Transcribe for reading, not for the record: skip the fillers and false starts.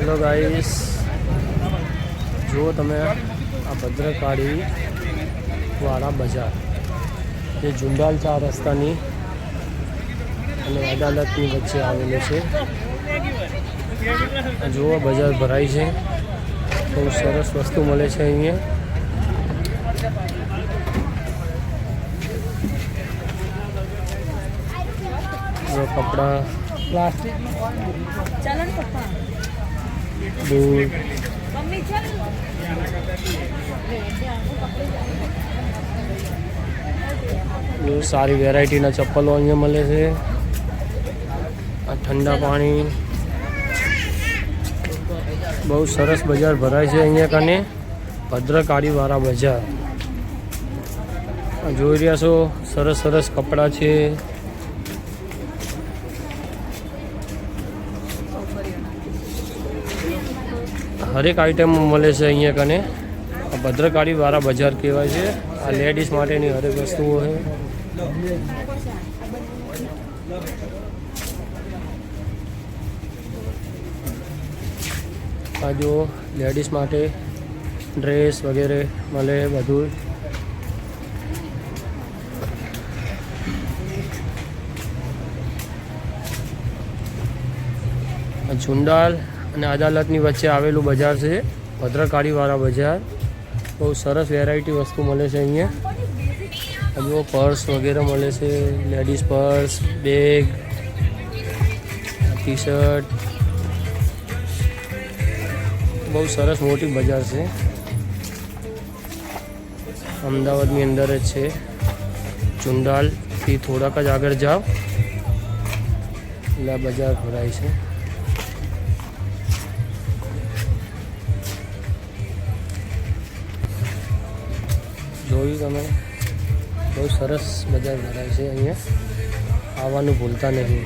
Hello guys, जो तमे आ भद्रकाली वाला बजार ये जुंडाल 4 रस्तानी અને અદાલતની વચ્ચે આવેલું છે। જો બજાર ભરાય છે, બહુ સરસ વસ્તુ મળે છે અહીંયા। જો કપડા, પ્લાસ્ટિક, दूध, सारी वेरायटी ना चप्पलों अँ मळे छे। ठंडा पानी, बहुत सरस बजार भराय छे अहींया कने भद्रकाली वाला बजार। जोई रह्या छो सरस सरस कपड़ा छे। हर एक आइटम मळे छे अहींया कने। भद्रकाली वाला बजार कहेवाय छे। आ लेडीज माटेनी हर एक वस्तुओ है। आ जो लेडीज माटे ड्रेस वगैरह मळे बधुं। झुंडाल અને અદાલતની વચ્ચે આવેલું બજાર છે ભદ્રકાળી વાળા બજાર। બહુ સરસ વેરાયટી વસ્તુ મળે છે અહીંયા। જો પર્સ વગેરે મળે છે, ladies purse, bag, T shirt. બહુ સરસ મોટી બજાર છે। અમદાવાદની અંદર જ છે। ઝુંડાલથી થોડાક જ આગળ જાઓ એટલે બજાર ભરાય છે। જોયું તમે, બહુ સરસ બજાર ભરાય છે અહીંયા। આવવાનું ભૂલતા નહીં।